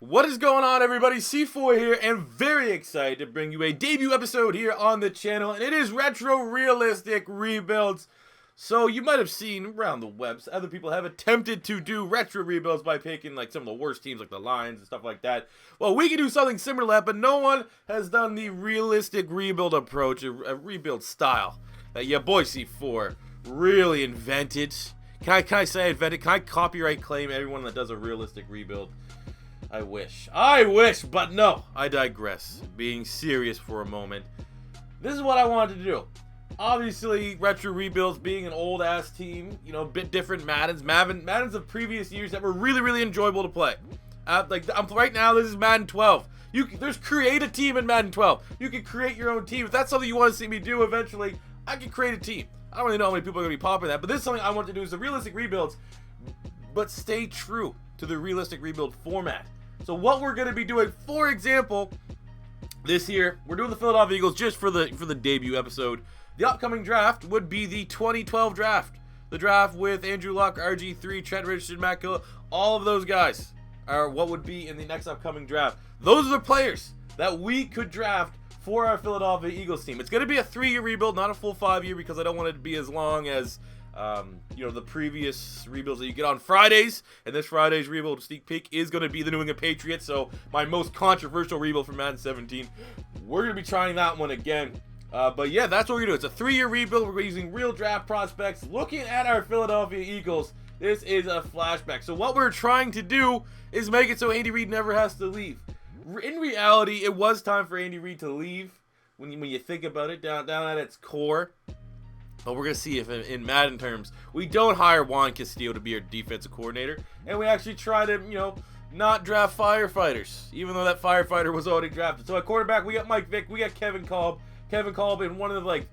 What is going on, everybody? C4 here, and very excited to bring you a debut episode here on the channel, and it is retro realistic rebuilds. So you might have seen around the webs, other people have attempted to do retro rebuilds by picking like some of the worst teams like the Lions and stuff like that. Well, we can do something similar to that, but no one has done the realistic rebuild approach, a rebuild style that your boy C4 really invented. Can I say invented? Can I copyright claim everyone that does a realistic rebuild? I wish, but no, I digress. Being serious for a moment, this is what I wanted to do. Obviously, retro rebuilds being an old-ass team, you know, a bit different Maddens of previous years that were really enjoyable to play. Right now, this is Madden 12. There's create a team in Madden 12. You can create your own team. If that's something you want to see me do eventually, I can create a team. I don't really know how many people are going to be popping that, but this is something I want to do is the realistic rebuilds, but stay true to the realistic rebuild format. So what we're going to be doing, for example, this year, we're doing the Philadelphia Eagles just for the debut episode. The upcoming draft would be the 2012 draft. The draft with Andrew Luck, RG3, Trent Richardson, Mack, all of those guys are what would be in the next upcoming draft. Those are the players that we could draft for our Philadelphia Eagles team. It's going to be a 3-year rebuild, not a full 5-year, because I don't want it to be as long as the previous rebuilds that you get on Fridays. And this Friday's rebuild sneak peek is going to be the New England Patriots. So my most controversial rebuild from Madden 17. We're going to be trying that one again. But yeah, that's what we're going to do. It's a 3-year rebuild. We're using real draft prospects. Looking at our Philadelphia Eagles, this is a flashback. So what we're trying to do is make it so Andy Reid never has to leave. In reality, it was time for Andy Reid to leave when you think about it down at its core. But we're going to see if in Madden terms, we don't hire Juan to be our defensive coordinator. And we actually try to, not draft firefighters, even though that firefighter was already drafted. So at quarterback, we got Vick, we got Kevin Kolb. Kevin Kolb, and one of the,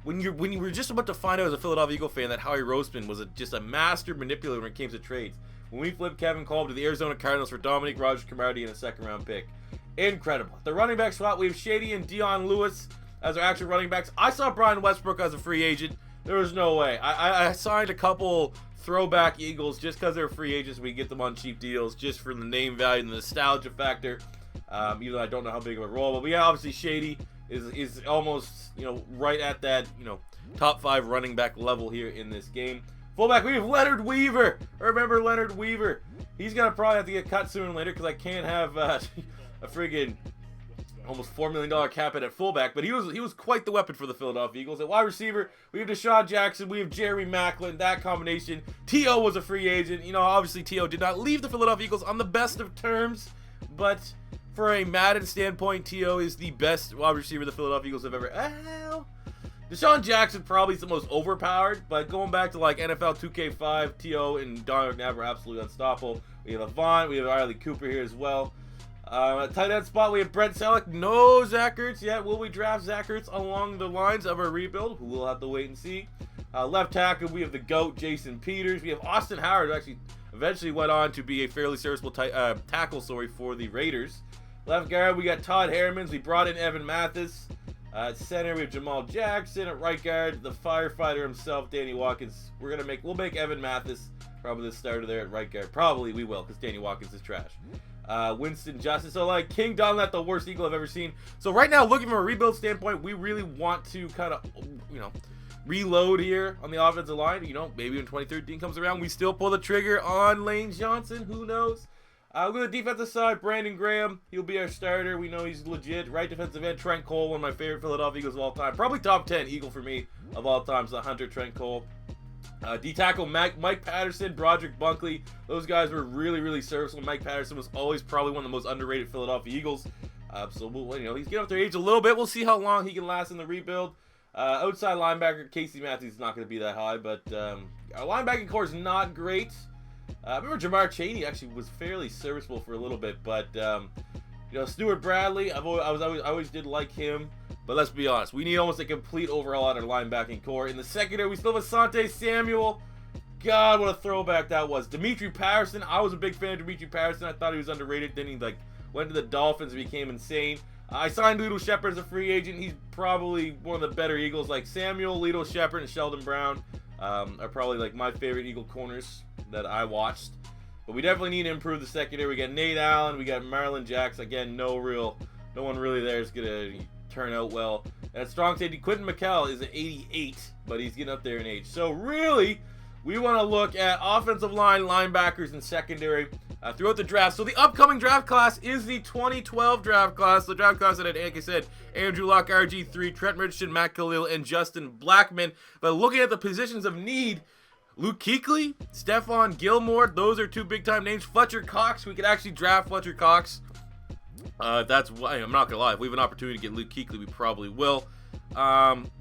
when you were just about to find out as a Philadelphia Eagle fan that Howie Roseman was just a master manipulator when it came to trades. When we flipped Kevin Kolb to the Arizona Cardinals for Dominique Rodgers-Cromartie and a second-round pick. Incredible. The running back spot, we have Shady and Dion Lewis as our actual running backs. I saw Brian Westbrook as a free agent. There was no way. I signed a couple throwback Eagles just because they're free agents. We get them on cheap deals just for the name value and the nostalgia factor. Even though I don't know how big of a role. But yeah, obviously Shady is almost, right at that, top 5 running back level here in this game. Fullback, we have Leonard Weaver. Remember Leonard Weaver? He's going to probably have to get cut sooner or later because I can't have a friggin' almost $4 million cap hit at fullback, but he was quite the weapon for the Philadelphia Eagles. At wide receiver, we have Deshaun Jackson, we have Jerry Maclin, that combination. T.O. was a free agent. Obviously T.O. did not leave the Philadelphia Eagles on the best of terms, but for a Madden standpoint, T.O. is the best wide receiver the Philadelphia Eagles have ever. Deshaun Jackson probably is the most overpowered, but going back to like NFL 2K5, T.O. and Don McNabb were absolutely unstoppable. We have Avant, we have Riley Cooper here as well. At tight end spot, we have Brent Selleck. No Zach Ertz yet. Will we draft Zach Ertz along the lines of our rebuild? We'll have to wait and see. Left tackle, we have the GOAT, Jason Peters. We have Austin Howard, who actually eventually went on to be a fairly serviceable tackle for the Raiders. Left guard, we got Todd Hermans. We brought in Evan Mathis. At center, we have Jamal Jackson. At right guard, the firefighter himself, Danny Watkins. We'll make Evan Mathis probably the starter there at right guard. Probably we will, because Danny Watkins is trash. Winston Justice. So King Donlett, the worst Eagle I've ever seen. So right now, looking from a rebuild standpoint, we really want to kind of, reload here on the offensive line. Maybe when 2013 comes around, we still pull the trigger on Lane Johnson. Who knows? Look at the defensive side, Brandon Graham. He'll be our starter. We know he's legit. Right defensive end, Trent Cole, one of my favorite Philadelphia Eagles of all time. Probably top 10 Eagle for me of all time. So Hunter Trent Cole. D-tackle, Mike Patterson, Broderick Buckley. Those guys were really serviceable. Mike Patterson was always probably one of the most underrated Philadelphia Eagles. So he's getting up their age a little bit. We'll see how long he can last in the rebuild. Outside linebacker, Casey Matthews is not going to be that high, but our linebacking core is not great. I remember Jamar Chaney actually was fairly serviceable for a little bit, but Stuart Bradley, I always did like him. But let's be honest, we need almost a complete overhaul on our linebacking core. In the secondary, we still have Asante Samuel. God, what a throwback that was. Demetri Patterson, I was a big fan of Demetri Patterson. I thought he was underrated. Then he went to the Dolphins and became insane. I signed Lito Shepard as a free agent. He's probably one of the better Eagles. Like Samuel, Lito Shepard, and Sheldon Brown are probably my favorite Eagle corners that I watched. But we definitely need to improve the secondary. We got Nate Allen, we got Marlon Jacks. Again, no one really there is going to turn out well. At strong safety, Quentin McKell is an 88, but he's getting up there in age. So really, we want to look at offensive line, linebackers, and secondary throughout the draft. So the upcoming draft class is the 2012 draft class. The draft class that had, like I said, Andrew Luck, RG3, Trent Richardson, Matt Khalil, and Justin Blackman. But looking at the positions of need, Luke Kuechly, Stephon Gilmore, those are two big-time names. Fletcher Cox, we could actually draft Fletcher Cox. That's why, I'm not going to lie, if we have an opportunity to get Luke Kuechly, we probably will.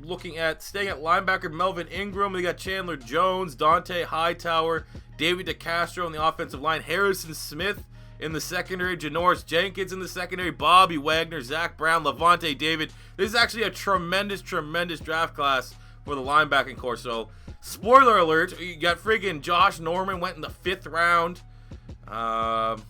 Looking at, staying at linebacker, Melvin Ingram, we got Chandler Jones, Dante Hightower, David DeCastro on the offensive line, Harrison Smith in the secondary, Janoris Jenkins in the secondary, Bobby Wagner, Zach Brown, Levante David. This is actually a tremendous draft class for the linebacking core. So, spoiler alert, you got friggin' Josh Norman went in the 5th round. What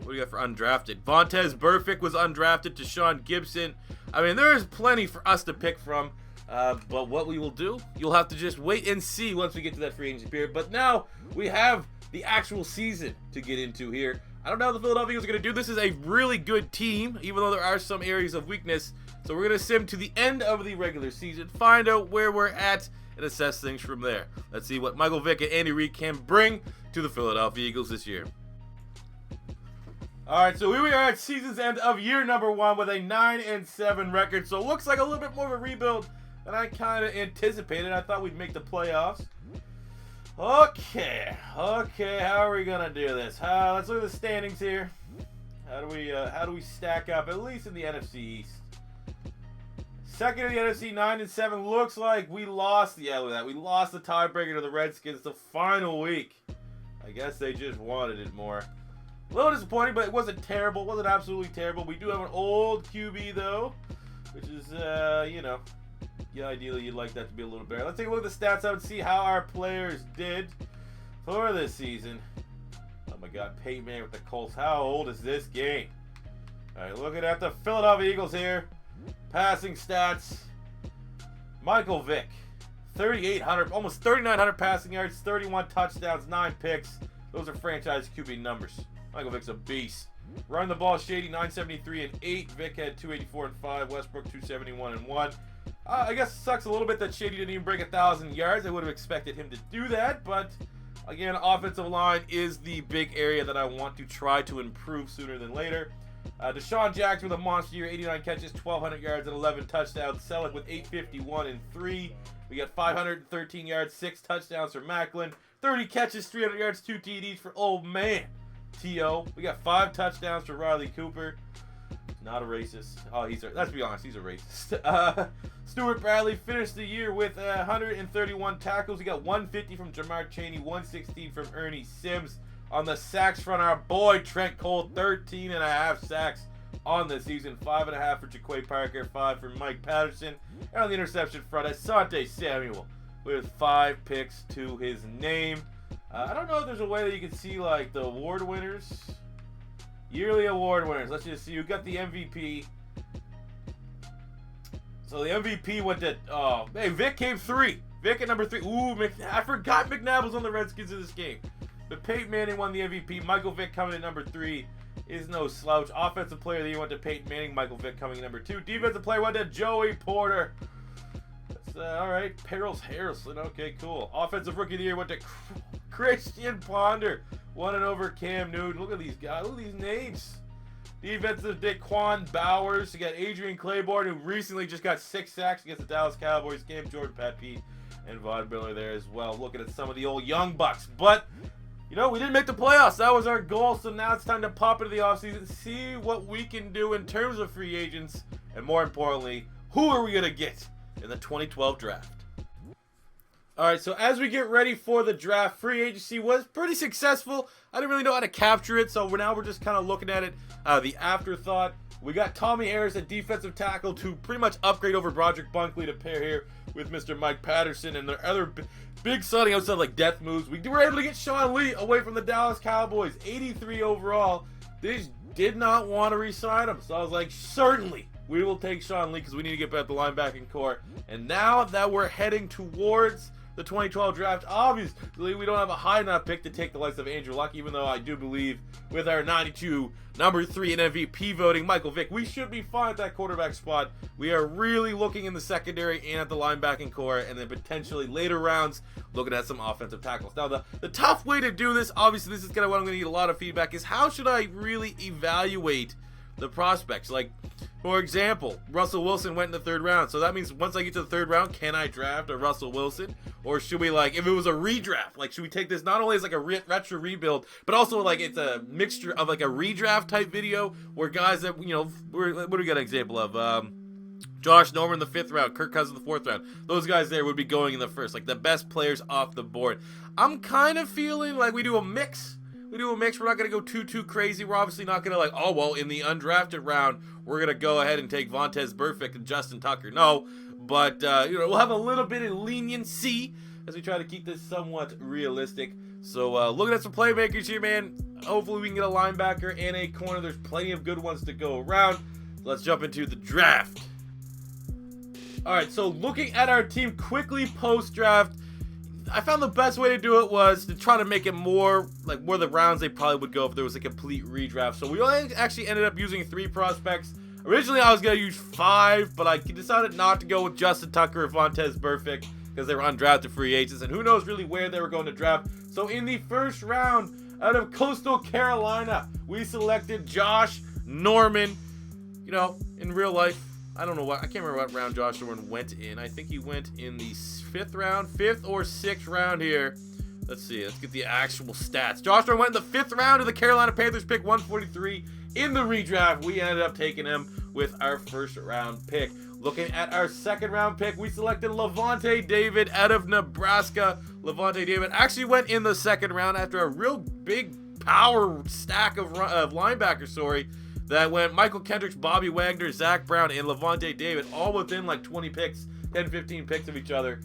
do you got for undrafted? Vontaze Burfict was undrafted to Sean Gibson. I mean, there is plenty for us to pick from. But what we will do, you'll have to just wait and see once we get to that free agency period. But now we have the actual season to get into here. I don't know how the Philadelphia Eagles are going to do. This is a really good team, even though there are some areas of weakness. So we're going to sim to the end of the regular season, find out where we're at, and assess things from there. Let's see what Michael Vick and Andy Reid can bring to the Philadelphia Eagles this year. All right, so here we are at season's end of year number 1 with a 9-7 record. So it looks like a little bit more of a rebuild than I kind of anticipated. I thought we'd make the playoffs. Okay, how are we gonna do this? Let's look at the standings here. How do we stack up, at least in the NFC East? Second in the NFC, 9-7. Looks like we lost. Yeah, look at that. We lost the tiebreaker to the Redskins the final week. I guess they just wanted it more. A little disappointing, but it wasn't terrible. It wasn't absolutely terrible. We do have an old QB, though, which is, yeah, ideally you'd like that to be a little better. Let's take a look at the stats out and see how our players did for this season. Oh, my God. Peyton Manning with the Colts. How old is this game? All right, looking at the Philadelphia Eagles here. Passing stats. Michael Vick, 3,800, almost 3,900 passing yards, 31 touchdowns, 9 picks. Those are franchise QB numbers. Michael Vick's a beast. Run the ball, Shady, 973 and 8. Vick had 284 and 5. Westbrook, 271 and 1. I guess it sucks a little bit that Shady didn't even break 1,000 yards. I would have expected him to do that, but again, offensive line is the big area that I want to try to improve sooner than later. Deshaun Jackson with a monster year, 89 catches, 1,200 yards, and 11 touchdowns. Selleck with 851 and 3. We got 513 yards, 6 touchdowns for Macklin. 30 catches, 300 yards, 2 TDs for old man T.O. We got 5 touchdowns for Riley Cooper. Not a racist. Oh, let's be honest, he's a racist. Stuart Bradley finished the year with 131 tackles. We got 150 from Jamar Chaney, 116 from Ernie Sims. On the sacks front, our boy Trent Cole, 13.5 sacks on the season. 5.5 for Jaquay Parker, 5 for Mike Patterson. And on the interception front, Asante Samuel with 5 picks to his name. I don't know if there's a way that you can see like the award winners. Yearly award winners. Let's just see who got the MVP. So the MVP went to, hey, Vick came 3. Vick at number 3. Ooh, I forgot McNabb was on the Redskins in this game. But Peyton Manning won the MVP. Michael Vick coming in number 3 is no slouch. Offensive player of the year went to Peyton Manning. Michael Vick coming in number 2. Defensive player went to Joey Porter. That's, all right. Perils Harrison. Okay, cool. Offensive rookie of the year went to Christian Ponder. Won it over Cam Newton. Look at these guys. Look at these names. Defensive Daquan Bowers. You got Adrian Claiborne, who recently just got 6 sacks against the Dallas Cowboys. Cam Jordan, Pat Pete, and Von Miller there as well. Looking at some of the old young bucks. But, you know, we didn't make the playoffs. That was our goal. So now it's time to pop into the offseason, see what we can do in terms of free agents. And more importantly, who are we going to get in the 2012 draft? All right, so as we get ready for the draft, free agency was pretty successful. I didn't really know how to capture it, so now we're just kind of looking at it, the afterthought. We got Tommy Harris at defensive tackle to pretty much upgrade over Broderick Buckley to pair here with Mr. Mike Patterson, and their other big signing outside like death moves. We were able to get Sean Lee away from the Dallas Cowboys, 83 overall. They did not want to re-sign him, so I was like, certainly we will take Sean Lee because we need to get back the linebacking core. And now that we're heading towards the 2012 draft. Obviously, we don't have a high enough pick to take the likes of Andrew Luck, even though I do believe with our 92 number 3 in MVP voting, Michael Vick, we should be fine at that quarterback spot. We are really looking in the secondary and at the linebacking core, and then potentially later rounds looking at some offensive tackles. Now, the tough way to do this, obviously this is kind of what I'm going to need a lot of feedback, is how should I really evaluate the prospects? Like, for example, Russell Wilson went in the 3rd round, so that means once I get to the 3rd round, can I draft a Russell Wilson? Or should we, like, if it was a redraft, like, should we take this not only as like a retro rebuild, but also like it's a mixture of like a redraft type video where guys that, you know, what do we got an example of? Josh Norman in the 5th round, Kirk Cousins in the 4th round. Those guys there would be going in the 1st, like the best players off the board. I'm kind of feeling like we do a mix. We're not going to go too crazy. We're obviously not going to like, oh, well, in the undrafted round, we're going to go ahead and take Vontaze Burfict and Justin Tucker. No, but, you know, we'll have a little bit of leniency as we try to keep this somewhat realistic. So, looking at some playmakers here, man. Hopefully we can get a linebacker and a corner. There's plenty of good ones to go around. Let's jump into the draft. All right, so looking at our team quickly post-draft, I found the best way to do it was to try to make it more like where the rounds they probably would go if there was a complete redraft. So we only actually ended up using 3 prospects. Originally, I was going to use 5, but I decided not to go with Justin Tucker or Vontaze Burfict because they were undrafted free agents, and who knows really where they were going to draft. So in the 1st round, out of Coastal Carolina, we selected Josh Norman. You know, in real life, I don't know I can't remember what round Josh Norman went in. I think he went in the 5th round, 5th or 6th round here. Let's see, let's get the actual stats. Josh Norman went in the 5th round of the Carolina Panthers, pick 143 in the redraft. We ended up taking him with our 1st round pick. Looking at our 2nd round pick, we selected Lavonte David out of Nebraska. Lavonte David actually went in the 2nd round after a real big power stack of linebackers, that went Michael Kendricks, Bobby Wagner, Zach Brown, and Lavonte David, all within like 20 picks, 10, 15 picks of each other.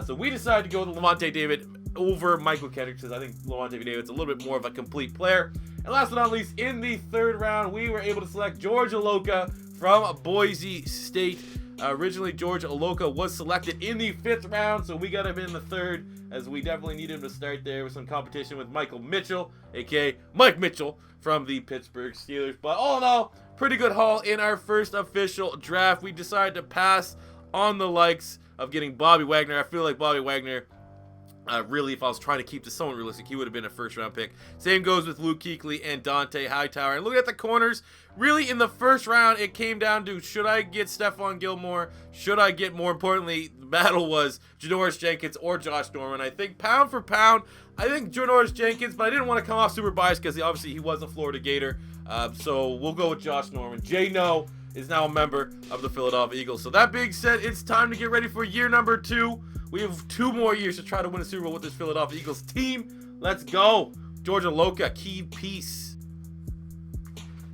So we decided to go with Lavonte David over Michael Kendricks because I think Lavonte David's a little bit more of a complete player. And last but not least, in the 3rd round, we were able to select George Aloka from Boise State. Originally, George Aloka was selected in the 5th round, so we got him in the 3rd, as we definitely need him to start there with some competition with Michael Mitchell, aka Mike Mitchell, from the Pittsburgh Steelers. But all in all, pretty good haul in our 1st official draft. We decided to pass on the likes of getting Bobby Wagner. I feel like Bobby Wagner, really, if I was trying to keep this somewhat realistic, he would have been a 1st round pick. Same goes with Luke Kuechly and Dante Hightower. And looking at the corners, really in the 1st round, it came down to, should I get Stephon Gilmore? Should I get, more importantly, the battle was Janoris Jenkins or Josh Norman. I think pound for pound, I think Janoris Jenkins, but I didn't want to come off super biased because obviously he was a Florida Gator. So we'll go with Josh Norman. Jay No is now a member of the Philadelphia Eagles. So that being said, it's time to get ready for year number 2. We have 2 more years to try to win a Super Bowl with this Philadelphia Eagles team. Let's go. George Aloka, key piece.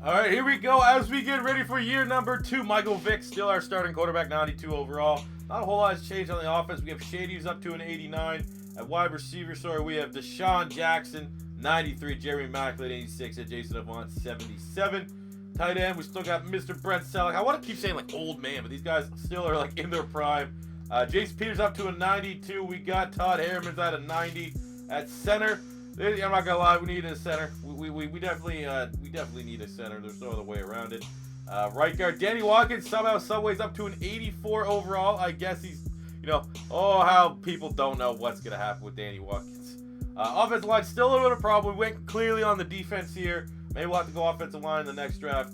All right, here we go as we get ready for year number 2. Michael Vick, still our starting quarterback, 92 overall. Not a whole lot has changed on the offense. We have Shady's up to an 89. At wide receiver, we have Deshaun Jackson, 93. Jeremy Macklin, 86. At Jason Avant, 77. Tight end, we still got Mr. Brent Selleck. I want to keep saying like old man, but these guys still are like in their prime. Jace Peters up to a 92. We got Todd Harriman's at a 90. At center, I'm not gonna lie, we need a center. We definitely need a center. There's no other way around it. Right guard, Danny Watkins somehow subways up to an 84 overall. I guess he's, how people don't know what's gonna happen with Danny Watkins. Offensive line still a little bit of a problem. We went clearly on the defense here. Maybe we'll have to go offensive line in the next draft.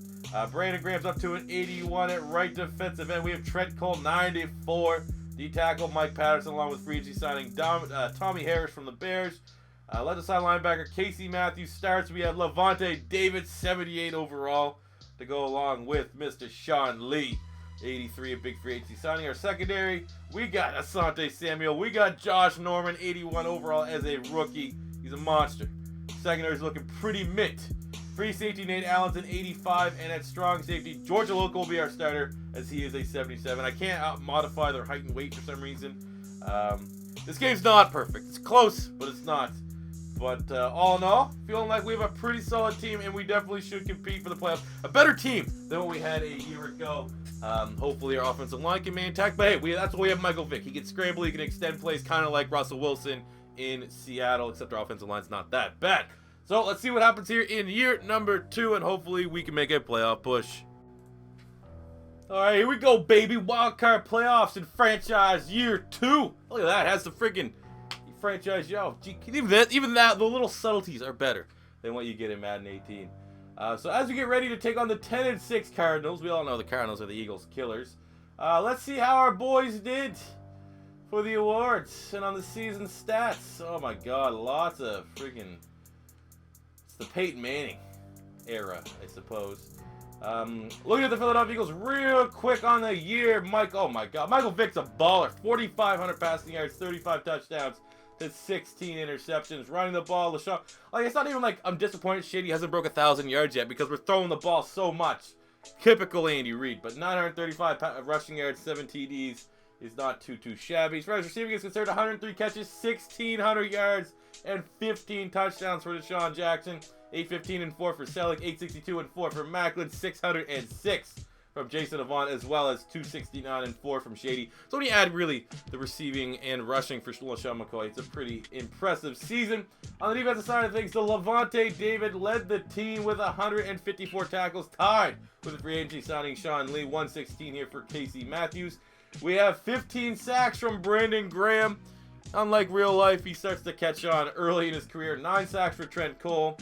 Brandon Graham's up to an 81 at right defensive end. We have Trent Cole, 94. D-tackle Mike Patterson along with free agency signing Tommy Harris from the Bears. Left side linebacker Casey Matthews starts. We have Lavonte David, 78 overall, to go along with Mr. Sean Lee, 83, a big free agency signing. Our secondary, we got Asante Samuel. We got Josh Norman, 81 overall as a rookie. He's a monster. Secondary's looking pretty mint. Free safety Nate Allen's an 85, and at strong safety, George Aloka will be our starter as he is a 77. I can't modify their height and weight for some reason. This game's not perfect. It's close, but it's not But all in all, feeling like we have a pretty solid team, and we definitely should compete for the playoffs. A better team than what we had a year ago. Hopefully our offensive line can maintain attack. But hey, that's why we have Michael Vick. He can scramble, he can extend plays, kind of like Russell Wilson in Seattle, except our offensive line's not that bad. So let's see what happens here in year number 2, and hopefully we can make a playoff push. All right, here we go, baby. Wildcard playoffs in franchise year 2. Look at that. It has the freaking franchise, yo. Even that, the little subtleties are better than what you get in Madden 18. So as we get ready to take on the 10-6 Cardinals, we all know the Cardinals are the Eagles' killers. Let's see how our boys did for the awards and on the season stats. Oh my God, lots of freaking. It's the Peyton Manning era, I suppose. Looking at the Philadelphia Eagles real quick on the year, oh my God, Michael Vick's a baller. 4,500 passing yards, 35 touchdowns to 16 interceptions. Running the ball, LaShawn. Like, it's not even like I'm disappointed Shady hasn't broke 1,000 yards yet because we're throwing the ball so much. Typical Andy Reid, but 935 rushing yards, 7 TDs is not too shabby. As far as receiving is concerned, 103 catches, 1,600 yards, and 15 touchdowns for Deshaun Jackson. 815 and 4 for Selleck, 862 and 4 for Macklin, 606 from Jason Avant, as well as 269 and 4 from Shady. So when you add really the receiving and rushing for LaShawn McCoy, it's a pretty impressive season. On the defensive side of things, the Levante David led the team with 154 tackles, tied with the free agency signing Sean Lee. 116 here for Casey Matthews. We have 15 sacks from Brandon Graham. Unlike real life, he starts to catch on early in his career. 9 sacks for Trent Cole.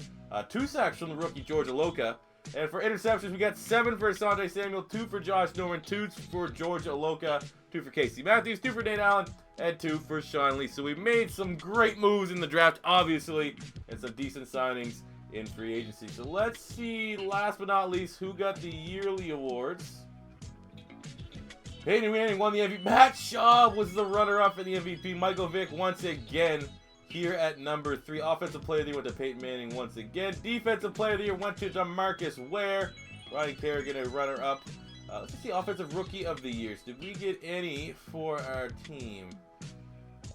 2 sacks from the rookie George Aloka. And for interceptions, we got 7 for Asante Samuel, 2 for Josh Norman, 2 for George Aloka, 2 for Casey Matthews, 2 for Nate Allen, and 2 for Sean Lee. So we made some great moves in the draft, obviously, and some decent signings in free agency. So let's see, last but not least, who got the yearly awards. Peyton Manning won the MVP. Matt Shaw was the runner-up in the MVP. Michael Vick once again here at number 3. Offensive player of the year went to Peyton Manning once again. Defensive player of the year went to DeMarcus Ware. Ryan Kerrigan, a runner-up. Let's see, offensive rookie of the years. Did we get any for our team?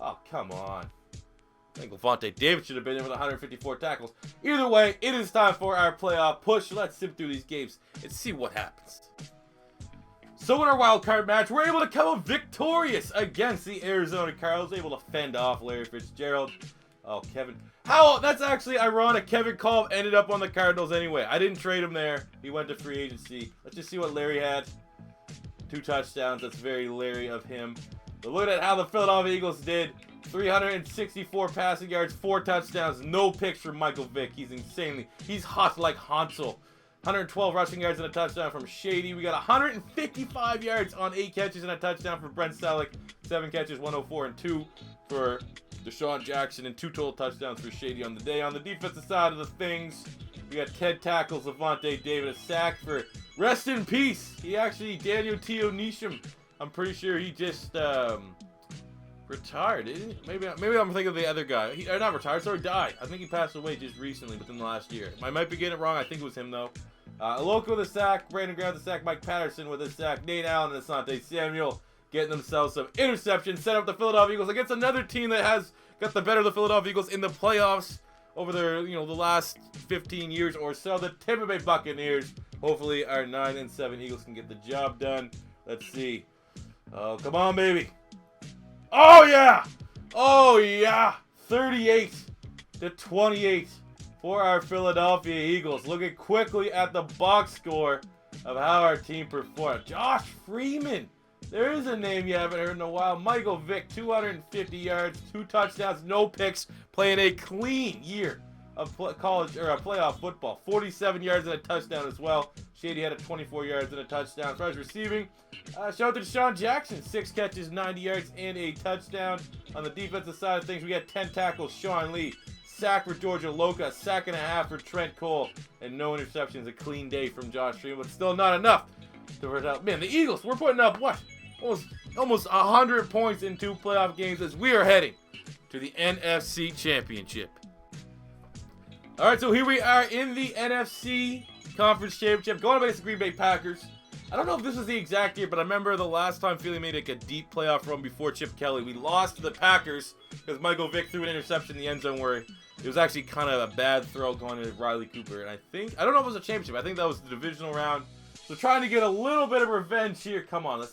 Oh, come on. I think Levante David should have been in with 154 tackles. Either way, it is time for our playoff push. Let's zip through these games and see what happens. So in our wild card match, we're able to come up victorious against the Arizona Cardinals. Able to fend off Larry Fitzgerald. Oh, Kevin. That's actually ironic. Kevin Kolb ended up on the Cardinals anyway. I didn't trade him there. He went to free agency. Let's just see what Larry had. 2 touchdowns. That's very Larry of him. But look at how the Philadelphia Eagles did. 364 passing yards, 4 touchdowns, no picks from Michael Vick. He's hot like Hansel. 112 rushing yards and a touchdown from Shady. We got 155 yards on 8 catches and a touchdown for Brent Selleck. 7 catches, 104 and 2 for Deshaun Jackson, and 2 total touchdowns for Shady on the day. On the defensive side of the things, we got 10 tackles, Levante David, a sack for rest in peace. Daniel Teo Nisham. I'm pretty sure he just retired, didn't he? Maybe I'm thinking of the other guy. Not retired, sorry, died. I think he passed away just recently, within the last year. I might be getting it wrong. I think it was him, though. Aloka with a sack. Brandon Graham with a sack. Mike Patterson with a sack. Nate Allen and Asante Samuel getting themselves some interceptions. Set up the Philadelphia Eagles against another team that has got the better of the Philadelphia Eagles in the playoffs over their, the last 15 years or so. The Tampa Bay Buccaneers. Hopefully our 9-7 Eagles can get the job done. Let's see. Oh, come on, baby. Oh, yeah. Oh, yeah. 38-28 for our Philadelphia Eagles. Looking quickly at the box score of how our team performed. Josh Freeman. There is a name you haven't heard in a while. Michael Vick, 250 yards, 2 touchdowns, no picks, playing a clean year of playoff football. 47 yards and a touchdown as well. Shady had 24 yards and a touchdown. As far as receiving, shout out to Deshaun Jackson, 6 catches, 90 yards, and a touchdown. On the defensive side of things, we got 10 tackles, Sean Lee. Sack for George Aloka, sack and a half for Trent Cole, and no interceptions. A clean day from Josh Freeman, but still not enough to hurt out. Man, the Eagles, we're putting up what? Almost 100 points in 2 playoff games as we are heading to the NFC Championship. All right, so here we are in the NFC Conference Championship, going up against the Green Bay Packers. I don't know if this was the exact year, but I remember the last time Philly made like a deep playoff run before Chip Kelly. We lost to the Packers because Michael Vick threw an interception in the end zone where It was actually kind of a bad throw going to Riley Cooper. And I don't know if it was a championship. I think that was the divisional round. So trying to get a little bit of revenge here. Come on,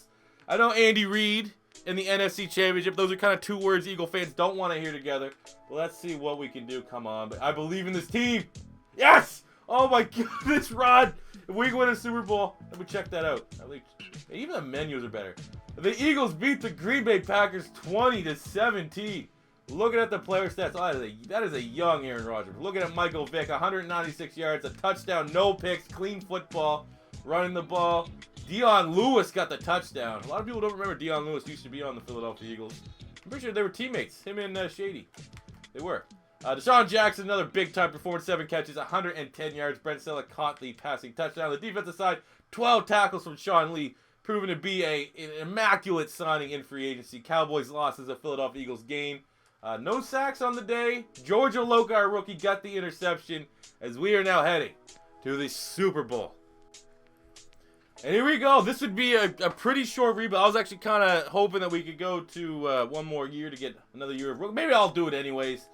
I know Andy Reid in the NFC Championship. Those are kind of two words Eagle fans don't want to hear together. But let's see what we can do. Come on. But I believe in this team. Yes! Oh my goodness, Rod. If we can win a Super Bowl, let me check that out. Even the menus are better. The Eagles beat the Green Bay Packers 20-17. Looking at the player stats, that is a young Aaron Rodgers. Looking at Michael Vick, 196 yards, a touchdown, no picks, clean football, running the ball. Dion Lewis got the touchdown. A lot of people don't remember Dion Lewis used to be on the Philadelphia Eagles. I'm pretty sure they were teammates, him and Shady. They were. Deshaun Jackson, another big-time performance, 7 catches, 110 yards. Brent Selleck caught the passing touchdown. On the defensive side, 12 tackles from Sean Lee, proven to be an immaculate signing in free agency. Cowboys lost as a Philadelphia Eagles gain. No sacks on the day. Georgia Loka, our rookie, got the interception as we are now heading to the Super Bowl. And here we go. This would be a pretty short rebuild. I was actually kind of hoping that we could go to one more year to get another year of rookie. Maybe I'll do it anyways.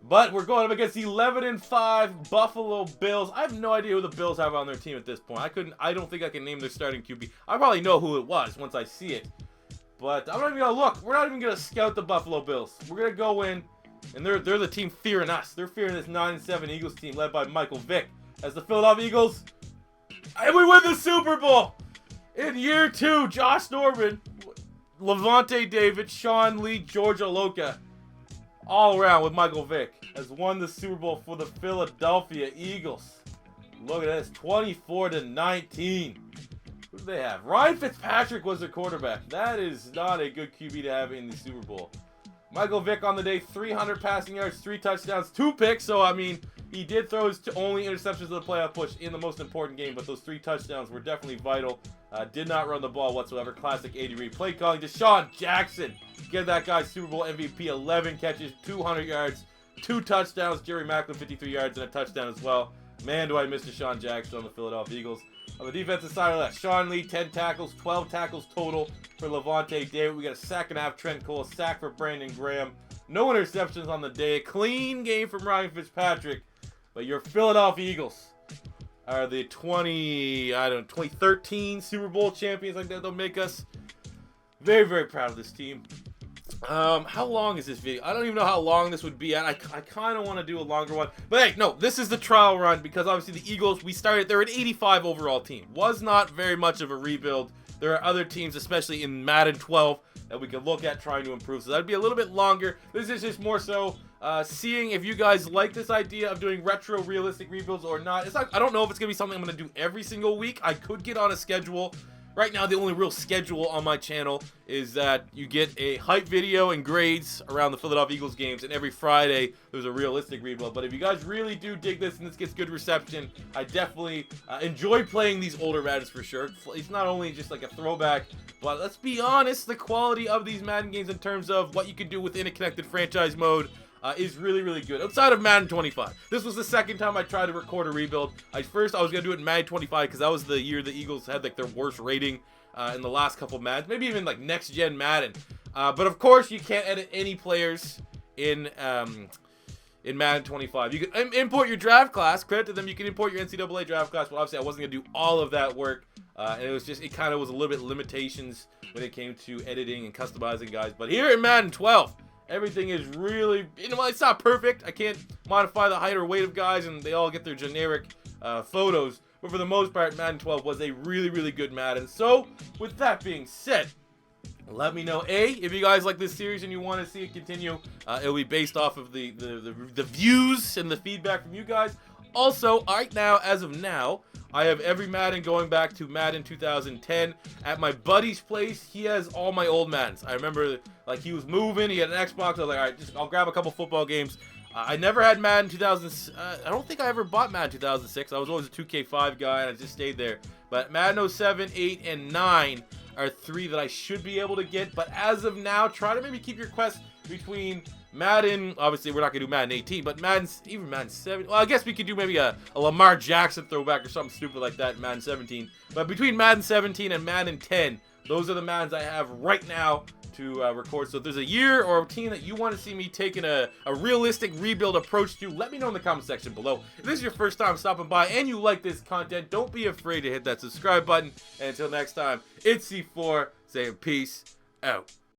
But we're going up against the 11-5 Buffalo Bills. I have no idea who the Bills have on their team at this point. I don't think I can name their starting QB. I probably know who it was once I see it. But I'm not even going to look. We're not even going to scout the Buffalo Bills. We're going to go in, and they're the team fearing us. They're fearing this 9-7 Eagles team led by Michael Vick. As the Philadelphia Eagles, and we win the Super Bowl! In year 2, Josh Norman, Levante David, Sean Lee, Georgia Loka, all around with Michael Vick, has won the Super Bowl for the Philadelphia Eagles. Look at this, 24-19. Who do they have? Ryan Fitzpatrick was their quarterback. That is not a good QB to have in the Super Bowl. Michael Vick on the day, 300 passing yards, 3 touchdowns, 2 picks. So, I mean, he did throw his only interceptions of the playoff push in the most important game, but those 3 touchdowns were definitely vital. Did not run the ball whatsoever. Classic 80 Reid play calling. Deshaun Jackson, give that guy Super Bowl MVP, 11 catches, 200 yards, 2 touchdowns. Jerry Maclin, 53 yards and a touchdown as well. Man, do I miss Deshaun Jackson on the Philadelphia Eagles. On the defensive side of that, Sean Lee, 10 tackles, 12 tackles total for Levante David. We got a sack and a half, Trent Cole, a sack for Brandon Graham. No interceptions on the day. Clean game from Ryan Fitzpatrick. But your Philadelphia Eagles are the 2013 Super Bowl champions. Like that, they'll make us very, very proud of this team. How long is this video? I don't even know how long this would be at. I kind of want to do a longer one. But hey, no, this is the trial run because obviously the Eagles, they're an 85 overall team. Was not very much of a rebuild. There are other teams, especially in Madden 12, that we could look at trying to improve. So that'd be a little bit longer. This is just more so seeing if you guys like this idea of doing retro realistic rebuilds or not. I don't know if it's going to be something I'm going to do every single week. I could get on a schedule. Right now, the only real schedule on my channel is that you get a hype video and grades around the Philadelphia Eagles games, and every Friday there's a realistic rebuild. But if you guys really do dig this and this gets good reception, I definitely enjoy playing these older Maddens for sure. It's not only just like a throwback, but let's be honest, the quality of these Madden games in terms of what you can do within a connected franchise mode is really, really good. Outside of Madden 25. This was the second time I tried to record a rebuild. First, I was going to do it in Madden 25 because that was the year the Eagles had like their worst rating in the last couple Maddens. Maybe even like next-gen Madden. But of course, you can't edit any players in Madden 25. You can import your draft class. Credit to them. You can import your NCAA draft class. But obviously, I wasn't going to do all of that work. And it kind of was a little bit limitations when it came to editing and customizing guys. But here in Madden 12, everything is really, it's not perfect. I can't modify the height or weight of guys, and they all get their generic photos. But for the most part, Madden 12 was a really, really good Madden. So, with that being said, let me know, if you guys like this series and you want to see it continue. It'll be based off of the views and the feedback from you guys. Also, right now, as of now, I have every Madden going back to Madden 2010. At my buddy's place, he has all my old Maddens. I remember, like, he was moving, he had an Xbox. I was like, all right, I'll grab a couple football games. I never had Madden 2000. I don't think I ever bought Madden 2006. I was always a 2K5 guy, and I just stayed there. But Madden 07, 8, and 9 are 3 that I should be able to get. But as of now, try to maybe keep your quest between Madden, obviously we're not going to do Madden 18, but even Madden 7. Well, I guess we could do maybe a Lamar Jackson throwback or something stupid like that in Madden 17. But between Madden 17 and Madden 10, those are the Maddens I have right now to record. So if there's a year or a team that you want to see me taking a realistic rebuild approach to, let me know in the comment section below. If this is your first time stopping by and you like this content, don't be afraid to hit that subscribe button. And until next time, it's C4 saying peace out.